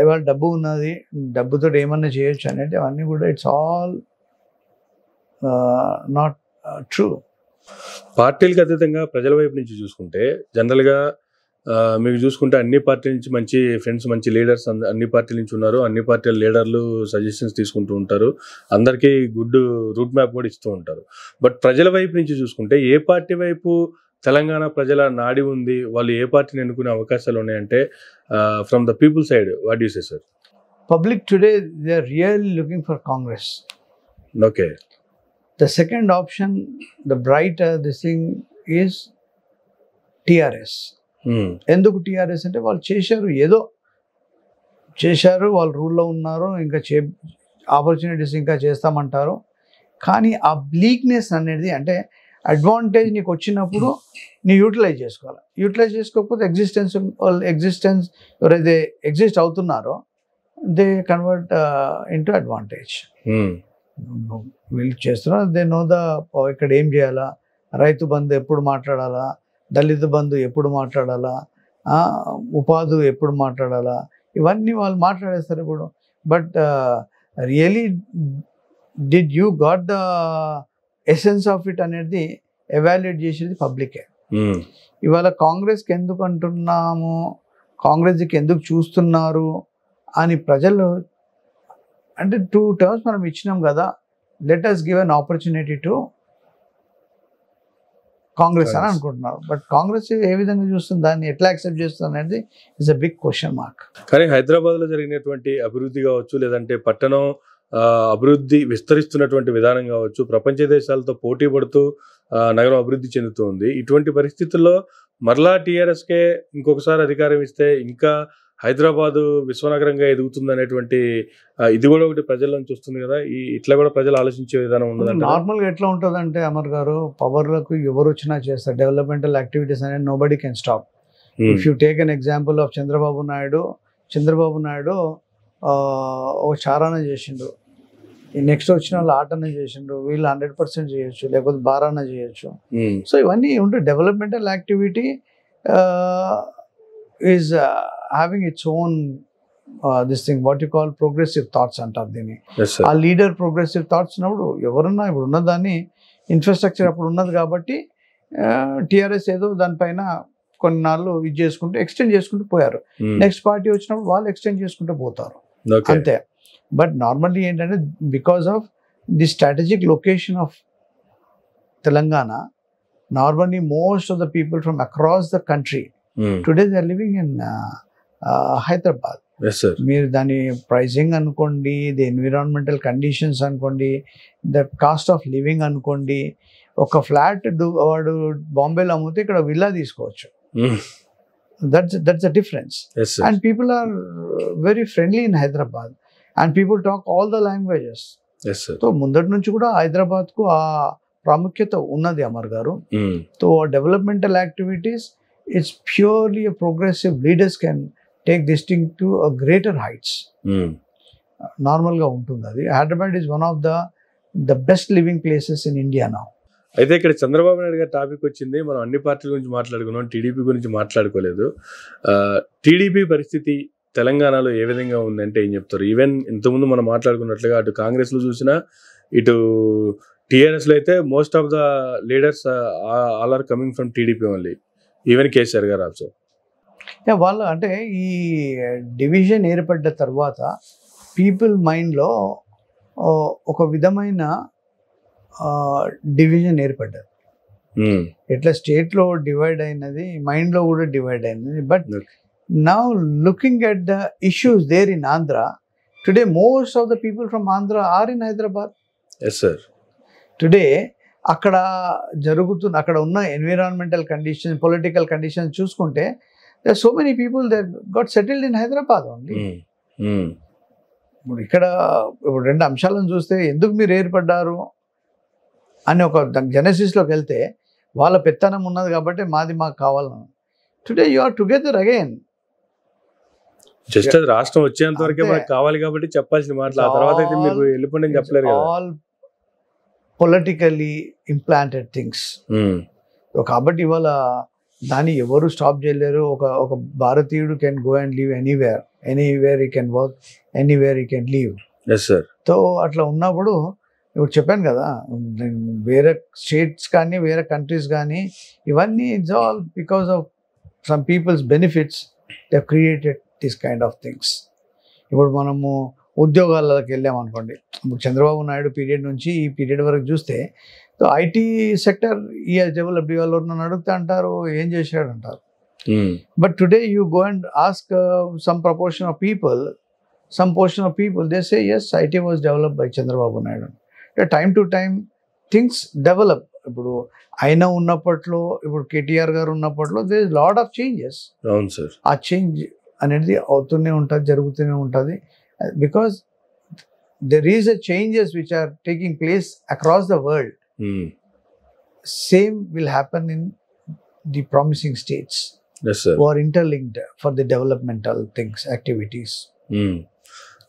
వాళ్ళ డబ్బు ఉన్నది, డబ్బుతో ఏమన్నా చేయొచ్చు అనేది అవన్నీ కూడా ఇట్స్ ఆల్ నాట్ ట్రూ. పార్టీలకు అతీతంగా ప్రజల వైపు నుంచి చూసుకుంటే జనరల్గా మీకు చూసుకుంటే అన్ని పార్టీల నుంచి మంచి ఫ్రెండ్స్, మంచి లీడర్స్ అన్ని పార్టీల నుంచి ఉన్నారు. అన్ని పార్టీల లీడర్లు సజెషన్స్ తీసుకుంటూ ఉంటారు, అందరికీ గుడ్ రూట్ మ్యాప్ కూడా ఇస్తూ ఉంటారు. బట్ ప్రజల వైపు నుంచి చూసుకుంటే ఏ పార్టీ వైపు తెలంగాణ ప్రజల నాడి ఉంది, వాళ్ళు ఏ పార్టీని ఎన్నుకునే అవకాశాలు ఉన్నాయంటే from the people side what you say sir? Public today they are really looking for Congress. Okay. The second option, the brighter this thing is TRS. ఎందుకు TRS అంటే వాళ్ళు చేశారు, ఏదో చేశారు, వాళ్ళు రూల్లో ఉన్నారు, ఇంకా ఆపర్చునిటీస్ ఇంకా చేస్తామంటారు. కానీ ఆ బ్లీక్నెస్ అనేది అంటే అడ్వాంటేజ్ నీకు వచ్చినప్పుడు నీ యూటిలైజ్ చేసుకోవాలి. యూటిలైజ్ చేసుకోకపోతే ఎగ్జిస్టెన్స్ ఎవరైతే ఎగ్జిస్ట్ అవుతున్నారో దే కన్వర్ట్ ఇంటూ అడ్వాంటేజ్. వీళ్ళు చేస్తున్నారు, దే నో ఇక్కడ ఏం చేయాలా, రైతు బంధు ఎప్పుడు మాట్లాడాలా, దళిత బంధు ఎప్పుడు మాట్లాడాలా, ఉపాధి ఎప్పుడు మాట్లాడాలా, ఇవన్నీ వాళ్ళు మాట్లాడేస్తారు ఇప్పుడు. But really did you got the essence of it అనేది ఎవాల్యుయేట్ చేసేది పబ్లికే. ఇవాళ కాంగ్రెస్కి ఎందుకు అంటున్నాము, కాంగ్రెస్కి ఎందుకు చూస్తున్నారు అని ప్రజలు అంటే 2 terms మనం ఇచ్చినాం కదా, let us give an opportunity to Congress అని అనుకుంటున్నారు. బట్ కాంగ్రెస్ ఏ విధంగా చూస్తుంది, దాన్ని ఎట్లా యాక్సెప్ట్ చేస్తుంది అనేది is a big question mark. కానీ హైదరాబాద్లో జరిగినటువంటి అభివృద్ధి కావచ్చు, లేదంటే పట్టణం అభివృద్ధి విస్తరిస్తున్నటువంటి విధానం కావచ్చు, ప్రపంచ దేశాలతో పోటీ పడుతూ నగరం అభివృద్ధి చెందుతుంది. ఇటువంటి పరిస్థితుల్లో మరలా టీఆర్ఎస్కే ఇంకొకసారి అధికారం ఇస్తే ఇంకా హైదరాబాదు విశ్వనగరంగా ఎదుగుతుంది అనేటువంటి ఇది కూడా ఒకటి ప్రజల నుంచి వస్తుంది కదా. ఇట్లా కూడా ప్రజలు ఆలోచించే విధానం ఉన్నదంటే నార్మల్గా ఎట్లా ఉంటుందంటే అమర్ గారు, పవర్లకు ఎవరు వచ్చినా చేస్తారు, డెవలప్మెంటల్ యాక్టివిటీస్ అనేది nobody can stop. If you take an example of Chandrababu Naidu ఒక చారాన చేసిండు, నెక్స్ట్ వచ్చిన వాళ్ళు ఆటన చేసిండు, వీళ్ళు 100% చేయొచ్చు, లేకపోతే బారాన చేయొచ్చు. సో ఇవన్నీ ఉంటాయి. Developmental activity is having its own this thing what you call progressive thoughts అంటారు దీన్ని. ఆ లీడర్ ప్రోగ్రెసివ్ థాట్స్ ఉన్నప్పుడు ఎవరున్నా ఇప్పుడు ఉన్నదాన్ని ఇన్ఫ్రాస్ట్రక్చర్ అప్పుడు ఉన్నది కాబట్టి టీఆర్ఎస్ ఏదో దానిపైన కొన్నాళ్ళు ఇది చేసుకుంటూ ఎక్స్టెండ్ చేసుకుంటూ పోయారు. నెక్స్ట్ పార్టీ వచ్చినప్పుడు వాళ్ళు ఎక్స్టెండ్ చేసుకుంటూ పోతారు అంతే. బట్ నార్మల్లీ ఏంటంటే because of the strategic location of Telangana, normally most of the people from across the country today they are living in Hyderabad. మీరు దాని ప్రైసింగ్ అనుకోండి, ది ఎన్విరాన్మెంటల్ కండిషన్స్ అనుకోండి, ద కాస్ట్ ఆఫ్ లివింగ్ అనుకోండి. ఒక ఫ్లాట్ వాడు బాంబేలో అమ్మితే ఇక్కడ విల్లా తీసుకోవచ్చు. That's the difference. And people are very friendly in Hyderabad and people talk all the languages. So ముందటి నుంచి కూడా హైదరాబాద్కు ఆ ప్రాముఖ్యత ఉన్నది అమర్ గారు. So developmental activities it's purely progressive leaders can take this thing to greater heights. నార్మల్గా ఉంటుంది అది. Hyderabad is one of the best living places in India now. అయితే ఇక్కడ చంద్రబాబు నాయుడు గారి టాపిక్ వచ్చింది, మనం అన్ని పార్టీల గురించి మాట్లాడుకున్నాం, టీడీపీ గురించి మాట్లాడుకోలేదు. టీడీపీ పరిస్థితి తెలంగాణలో ఏ విధంగా ఉందంటే ఏం చెప్తారు? ఈవెన్ ఇంతకుముందు మనం మాట్లాడుకున్నట్లుగా అటు కాంగ్రెస్లో చూసినా ఇటు టీఆర్ఎస్లో అయితే most of the leaders all are coming from TDP only, even KCR garu also. వాళ్ళు అంటే ఈ డివిజన్ ఏర్పడ్డ తర్వాత పీపుల్ మైండ్లో ఒక విధమైన డివిజన్ ఏర్పడ్డది. ఎట్లా స్టేట్లో డివైడ్ అయినది, మైండ్లో కూడా డివైడ్ అయినది. But now looking at the issues there in Andhra today, most of the people from Andhra are in Hyderabad. Today అక్కడ అక్కడ ఉన్న ఎన్విరాన్మెంటల్ కండిషన్, పొలిటికల్ కండిషన్ చూసుకుంటే there are so many people that got settled in Hyderabad only. ఇప్పుడు ఇక్కడ ఇప్పుడు రెండు అంశాలను చూస్తే ఎందుకు మీరు ఏర్పడ్డారు అని ఒక జెనసిస్లోకి వెళ్తే వాళ్ళ పెత్తనం ఉన్నది కాబట్టి మాకు కావాలని. Today you are together again. Just అది రాష్ట్రం వచ్చేంత వరకే మనకు కావాలి కాబట్టి చెప్పాల్సిన మాటలు, ఆ తర్వాత అయితే మీరు వెళ్ళిపోండి చెప్పలేరు కదా. All politically implanted things. కాబట్టి ఇవాళ దాన్ని ఎవరు స్టాప్ చేయలేరు. ఒక భారతీయుడు can go and leave anywhere ఈ కెన్ వర్క్, ఎనీవేర్ ఈ కెన్ లీవ్. సో అట్లా ఉన్నప్పుడు ఇప్పుడు చెప్పాను కదా, వేరే స్టేట్స్ కానీ వేరే కంట్రీస్ కానీ ఇవన్నీ it's all because of some peoples benefits they created this kind of things. ఇప్పుడు మనము ఉద్యోగాలకు వెళ్ళామనుకోండి, ఇప్పుడు చంద్రబాబు నాయుడు పీరియడ్ నుంచి ఈ పీరియడ్ వరకు చూస్తే ఐటీ సెక్టర్ ఈ డెవలప్డ్, వాళ్ళు నన్ను అడుగుతా అంటారు ఏం చేశాడు అంటారు. But today you go and ask some portion of people, they say yes, IT was developed by Chandrababu Naidu. Time to time things develop. ఇప్పుడు ఆయన ఉన్నప్పట్లో, ఇప్పుడు కేటీఆర్ గారు ఉన్నప్పట్లో there is lot of changes. అవును సార్. ఆ చేంజ్ అనేది అవుతూనే ఉంటుంది, జరుగుతూనే ఉంటుంది. Because there is a changes which are taking place across the world. Same will happen in the promising states. Yes, sir. Who are interlinked for the developmental things, activities.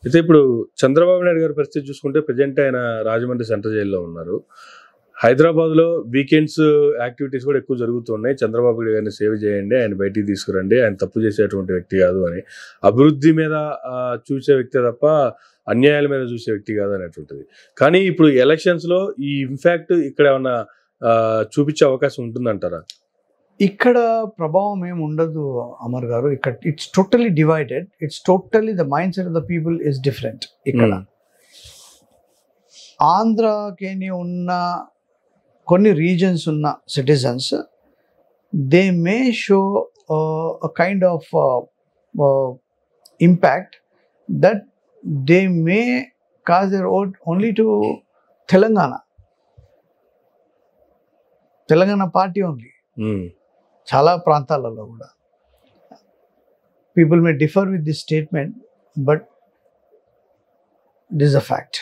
అయితే ఇప్పుడు చంద్రబాబు నాయుడు గారి పరిస్థితి చూసుకుంటే ప్రజెంట్ ఆయన రాజమండ్రి సెంట్రల్ జైల్లో ఉన్నారు. హైదరాబాద్లో weekends activities కూడా ఎక్కువ జరుగుతున్నాయి. చంద్రబాబు గారిని సేవ్ చేయండి, ఆయన బయటికి తీసుకురండి, ఆయన తప్పు చేసేటువంటి వ్యక్తి కాదు అని, అభివృద్ధి మీద చూసే వ్యక్తి తప్ప అన్యాయాల మీద చూసే వ్యక్తి కాదు అనేటువంటిది. కానీ ఇప్పుడు ఎలక్షన్స్లో ఈ ఇంపాక్ట్ ఇక్కడ ఏమన్నా చూపించే అవకాశం ఉంటుందంటారా? ఇక్కడ ప్రభావం ఏమి ఉండదు అమర్ గారు. ఇక్కడ it's totally divided. It's totally the mind set of the people is different. ఇక్కడ ఆంధ్రాకి ఉన్న కొన్ని రీజన్స్ ఉన్న citizens they may show kind of impact that they may cause their vote only to Telangana party only. చాలా ప్రాంతాలలో కూడా people may differ with this statement, but this a fact.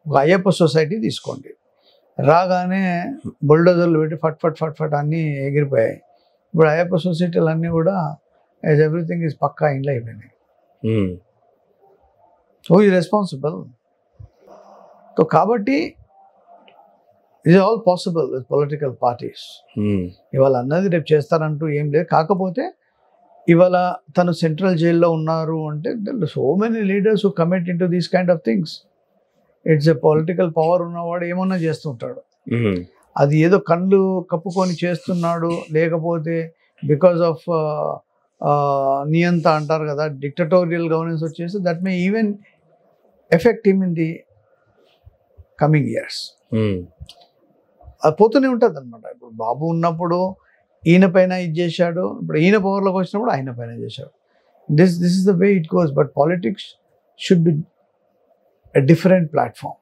ఒక Ayyappa society తీసుకోండి, రాగానే బుల్డోజర్లు పెట్టి ఫట్ ఫట్ ఫట్ ఫట్ అన్నీ ఎగిరిపోయాయి. ఇప్పుడు అయ్యప్ప సొసైటీలు అన్నీ కూడా యాజ్ ఎవ్రీథింగ్ ఈజ్ పక్కా ఇంట్లో అయిపోయినాయి. Who is responsible? సో కాబట్టి it is all possible with political parties. ఇవాళ అన్నది రేపు చేస్తారంటూ ఏం లేదు. కాకపోతే ఇవాళ తను సెంట్రల్ జైల్లో ఉన్నారు అంటే so many leaders who commit in to these kind of things. It's a political power ఉన్నవాడు ఏమన్నా చేస్తుంటాడు. అది ఏదో కళ్ళు కప్పుకొని చేస్తున్నాడు, లేకపోతే బికాస్ ఆఫ్ నియంత అంటారు కదా, డిక్టటోరియల్ గవర్నెన్స్ వచ్చేసి that may even effect him in the coming years. అది పోతూనే ఉంటుంది అనమాట. ఇప్పుడు బాబు ఉన్నప్పుడు ఈయన పైన ఇది చేశాడు, ఇప్పుడు ఈయన పవర్లోకి వచ్చినప్పుడు ఆయన పైన చేశాడు. This is the way it goes. But politics should be a different platform.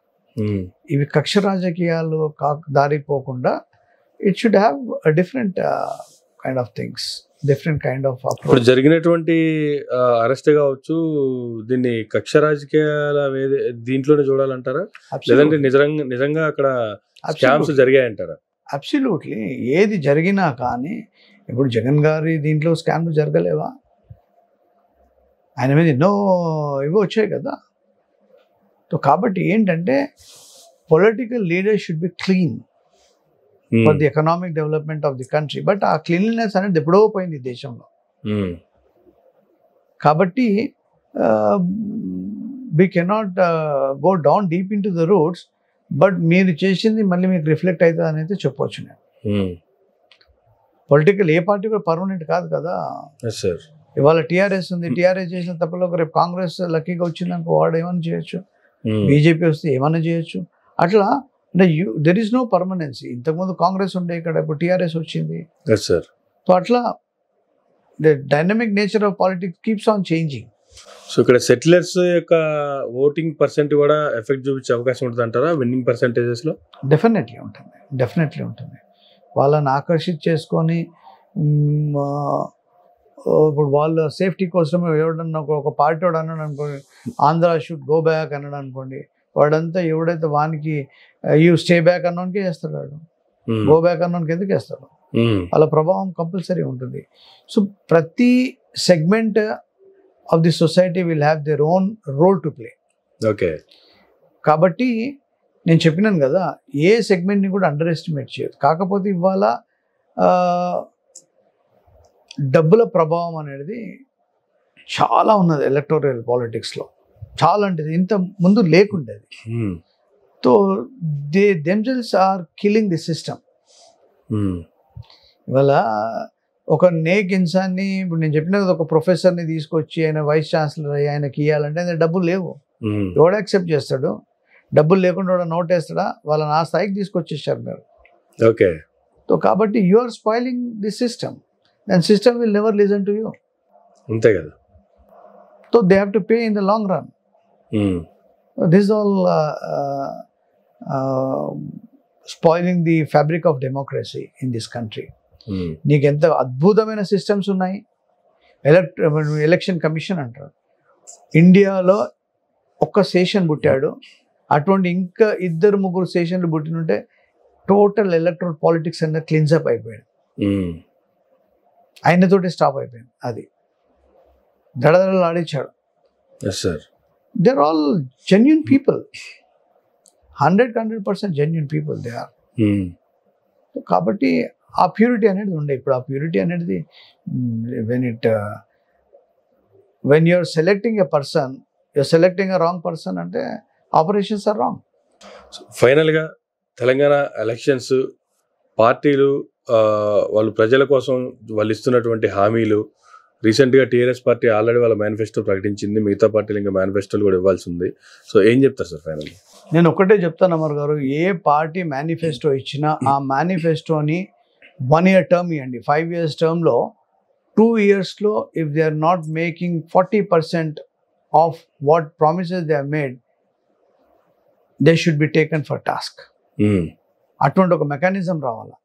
ఇవి కక్ష రాజకీయాలు దారిపోకుండా it should have a different kind of things, different kind of. ఇప్పుడు జరిగినటువంటి అరెస్ట్ కావచ్చు, దీన్ని కక్ష రాజకీయాల దీంట్లోనే చూడాలంటారా, లేదంటే నిజంగా అక్కడ స్కామ్స్ జరిగాయంటారా? అబ్సల్యూట్లీ. ఏది జరిగినా కానీ ఇప్పుడు జగన్ గారి దీంట్లో స్కామ్లు జరగలేవా? ఆయన మీద ఎన్నో ఇవి వచ్చాయి కదా. సో కాబట్టి ఏంటంటే political leader should be clean for the economic development of the country. But ఆ క్లీన్లీనెస్ అనేది ఎప్పుడో పోయింది ఈ దేశంలో. కాబట్టి we cannot go down deep in to the roots. But మీరు చేసింది మళ్ళీ మీకు రిఫ్లెక్ట్ అవుతుంది అని అయితే చెప్పవచ్చు నేను. పొలిటికల్ ఏ పార్టీ కూడా పర్మనెంట్ కాదు కదా. ఇవాళ టీఆర్ఎస్ ఉంది, టీఆర్ఎస్ చేసిన తప్పలో రేపు కాంగ్రెస్ లక్కీగా వచ్చిందనుకో వాడు ఏమైనా చేయొచ్చు, బీజేపీ వస్తే ఏమైనా చేయొచ్చు. అట్లా అంటే దెర్ ఈస్ నో పర్మనెన్సీ. ఇంతకుముందు కాంగ్రెస్ ఉండే ఇక్కడ, ఇప్పుడు టీఆర్ఎస్ వచ్చింది. సో అట్లా the dynamic nature of politics keeps on changing. So ఇక్కడ సెటిలర్స్ యొక్క ఓటింగ్ పర్సెంట్ కూడా ఎఫెక్ట్ చూపించే అవకాశం ఉంటుంది అంటారా విన్నింగ్ పర్సెంటేజెస్లో? డెఫినెట్లీ ఉంటుంది. వాళ్ళని ఆకర్షిత చేసుకొని ఇప్పుడు వాళ్ళ సేఫ్టీ కోసం ఎవడన్నా ఒక పార్టీ వాడు అన్నాడు అనుకోండి, ఆంధ్ర షుడ్ గో బ్యాక్ అన్నాడు అనుకోండి, వాడంతా ఎవడైతే వానికి యూ స్టే బ్యాక్ అన్నోనికి వేస్తాడు, వాడు గో బ్యాక్ అన్నోనికి ఎందుకు వేస్తాడు? వాళ్ళ ప్రభావం కంపల్సరీ ఉంటుంది. సో ప్రతి segment of the society will have their own role to play. Okay, కాబట్టి నేను చెప్పినాను కదా, ఏ సెగ్మెంట్ని కూడా అండర్ ఎస్టిమేట్ చేయదు. కాకపోతే ఇవాళ డబ్బుల ప్రభావం అనేది చాలా ఉన్నది ఎలక్టోరల్ పాలిటిక్స్లో, చాలా అంటే ఇంత ముందు లేకుండేది. So they themselves are killing the system. ఇవాళ ఒక నేక్ ఇన్సాన్ని, ఇప్పుడు నేను చెప్పిన కదా, ఒక ప్రొఫెసర్ని తీసుకొచ్చి ఆయన వైస్ ఛాన్సలర్ అయ్యి ఆయనకి ఇవ్వాలంటే ఆయన డబ్బులు లేవు. ఎవడు యాక్సెప్ట్ చేస్తాడు? డబ్బులు లేకుండా వాడు నోట్ వేస్తాడా? వాళ్ళని ఆ స్థాయికి తీసుకొచ్చేసారు మీరు. ఓకే, సో కాబట్టి you are spoiling the system, then system will never listen to you. అంతే కదా. So they have to pay in the long run. This all spoiling the fabric of democracy in this country. నీకు ఎంత అద్భుతమైన systems ఉన్నాయి. Election commission అంటారు, ఇండియాలో ఒక్క session పుట్టాడు, అటువంటి ఇంకా 2-3 సెషన్లు పుట్టినుంటే టోటల్ ఎలక్ట్రల్ పాలిటిక్స్ అనేది క్లీన్సప్ అయిపోయాడు. ఆయనతోటి స్టాప్ అయిపోయింది. అది దడదడలు ఆడించాడు. They are all genuine people, 100% genuine people they are. కాబట్టి ఆ ప్యూరిటీ అనేది ఉండే. ఇప్పుడు ఆ ప్యూరిటీ అనేది when you're selecting a person, you're selecting a wrong person అంటే ఆపరేషన్స్ ఆర్ రాంగ్. ఫైనల్గా తెలంగాణ ఎలక్షన్స్ పార్టీలు వాళ్ళు ప్రజల కోసం వాళ్ళు ఇస్తున్నటువంటి హామీలు, రీసెంట్గా టీఆర్ఎస్ పార్టీ ఆల్రెడీ వాళ్ళ మేనిఫెస్టో ప్రకటించింది, మిగతా పార్టీలు ఇంకా మేనిఫెస్టోలు కూడా ఇవ్వాల్సి ఉంది. సో ఏం చెప్తారు సార్ ఫైనల్గా? నేను ఒకటే చెప్తాను అమర్ గారు, ఏ పార్టీ మేనిఫెస్టో ఇచ్చినా ఆ మేనిఫెస్టోని 1 year టర్మ్ ఇవ్వండి. 5 years టర్మ్లో 2 yearsలో if they are not making 40% of what promises they are made, they should be taken for task. అటువంటి ఒక మెకానిజం రావాలా.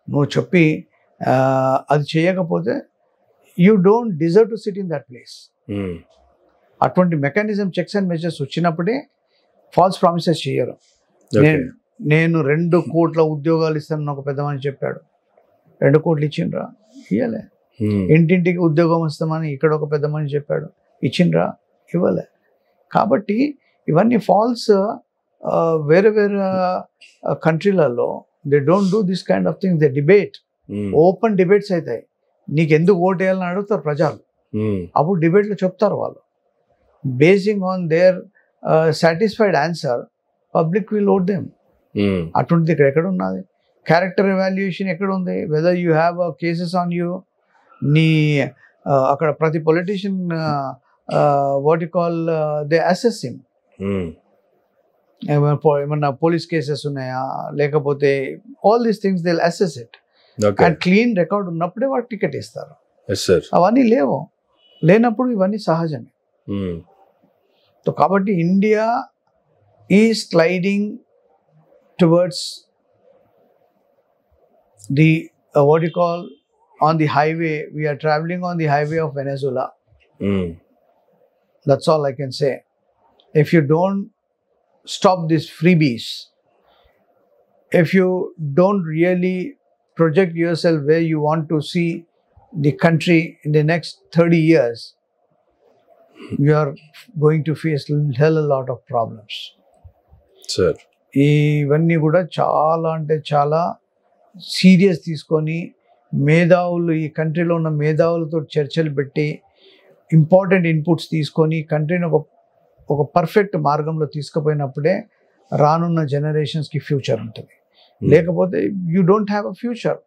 నువ్వు చెప్పి అది చేయకపోతే you don't deserve to sit in that place. అటువంటి మెకానిజం, చెక్స్ అండ్ మెజర్స్ వచ్చినప్పుడే ఫాల్స్ ప్రామిసెస్ చేయరు. నేను 2 కోట్ల ఉద్యోగాలు ఇస్తానని ఒక పెద్ద మనిషి చెప్పాడు, 2 కోట్లు ఇచ్చిండ్రా? ఇవ్వలే. ఇంటింటికి ఉద్యోగం ఇస్తామని ఇక్కడ ఒక పెద్ద మనిషి చెప్పాడు, ఇచ్చిండ్రా? ఇవ్వలే. కాబట్టి ఇవన్నీ ఫాల్స్. వేరే వేరే కంట్రీలలో they don't do this kind of things. They debate, open debates అవుతాయి. నీకు ఎందుకు ఓటు వేయాలని అడుగుతారు ప్రజలు, అప్పుడు డిబేట్లో చెప్తారు వాళ్ళు. Basing on their satisfied answer public will vote them. అటువంటిది ఇక్కడ ఎక్కడ ఉన్నది? క్యారెక్టర్ ఎవాల్యుయేషన్ ఎక్కడ ఉంది? Whether you have cases on you, నీ అక్కడ ప్రతి politician what you call they assess him. ఏమన్నా పోలీస్ కేసెస్ ఉన్నాయా, లేకపోతే all these things they will assess it. And clean record ఉన్నప్పుడే వాడు టికెట్ ఇస్తారు. అవన్నీ లేనప్పుడు ఇవన్నీ సహజమే. సో కాబట్టి ఇండియా ఈ sliding towards the what you call on the highway, we are traveling on the highway of Venezuela. That's all I can say. If you don't stop these freebies, if you don't really project yourself where you want to see the country in the next 30 years, you are going to face hell a lot of problems. Sir, ఇవన్నీ కూడా చాలా అంటే చాలా serious తీసుకొని మేధావులు, ఈ కంట్రీలో ఉన్న మేధావులతో చర్చలు పెట్టి ఇంపార్టెంట్ ఇన్పుట్స్ తీసుకొని కంట్రీని ఒక పర్ఫెక్ట్ మార్గంలో తీసుకుపోయినప్పుడే రానున్న జనరేషన్స్కి ఫ్యూచర్ ఉంటుంది. లేకపోతే you don't have a future.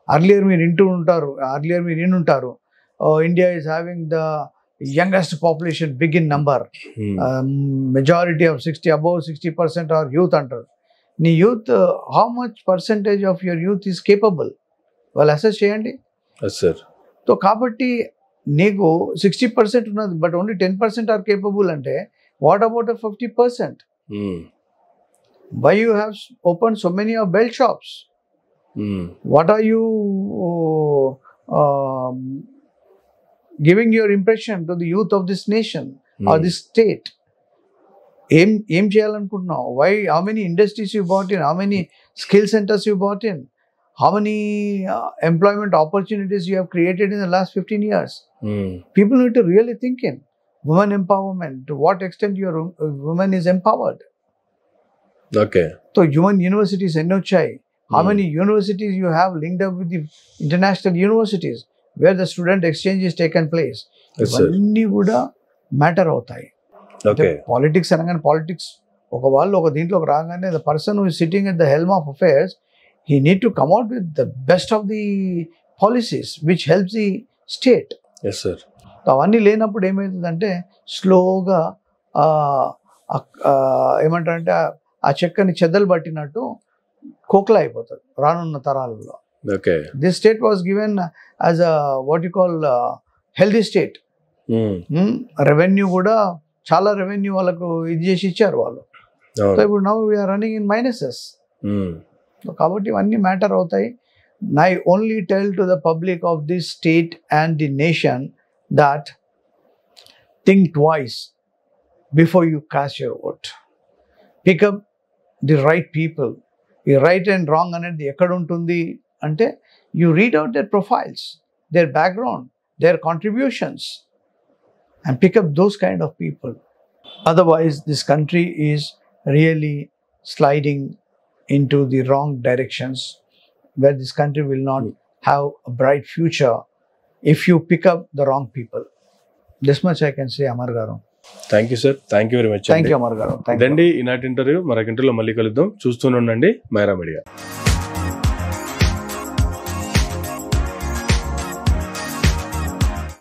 Earlier మీరు వింటుంటారు, India is having the youngest population, big in number. Majority of above 60% are youth under. నీ youth, how much percentage of your youth is capable? వాళ్ళు assess చేయండి. So కాబట్టి నీకు 60% ఉన్నది, but only 10% are capable అంటే what about 50%? Why you have opened so many of belt shops? What are you giving your impression to the youth of this nation or this state? ఏం చేయాలనుకుంటున్నావు? Why? How many industries you bought in? How many skill centers you bought in? How many employment opportunities you have created in the last 15 years? People need to really think in women empowerment. To what extent your woman is empowered? Okay. So human universities ఎన్ని వచ్చాయి? How many universities you have linked up with the international universities where the student exchange is taken place? ఇవన్నీ కూడా matter అవుతాయి. Politics అనగానే politics ఒక దీంట్లోకి రాగానే the person who is sitting at the helm of affairs, he need to come out with the best of the policies which helps the state. Yes, sir. అవన్నీ లేనప్పుడు ఏమవుతుందంటే స్లోగా ఏమంటారంటే ఆ చెక్కని చెద్దలు పట్టినట్టు కోక్లా అయిపోతుంది రానున్న తరాలలో. This state was given as what you call healthy state. Revenue కూడా చాలా రెవెన్యూ వాళ్ళకు ఇది చేసి ఇచ్చారు వాళ్ళు. సో ఇప్పుడు now we're running in minuses. కాబట్టి ఇవన్నీ మ్యాటర్ అవుతాయి. I only tell to the public of this state and the nation that think twice before you cast your vote. Pick up the right people. The right and wrong అనేది ఎక్కడ ఉంటుంది అంటే you read out their profiles, their background, their contributions, and pick up those kind of people. Otherwise, this country is really sliding into the wrong directions, where this country will not have a bright future if you pick up the wrong people. This much I can say, Amar Garu. Thank you, sir. Thank you very much. Thank you, Amar Garu. ఇదండి ఈనాటి interview. మరొక ఇంటర్వ్యూలో మళ్ళీ కలుద్దాం. చూస్తూనే ఉండండి Myra media.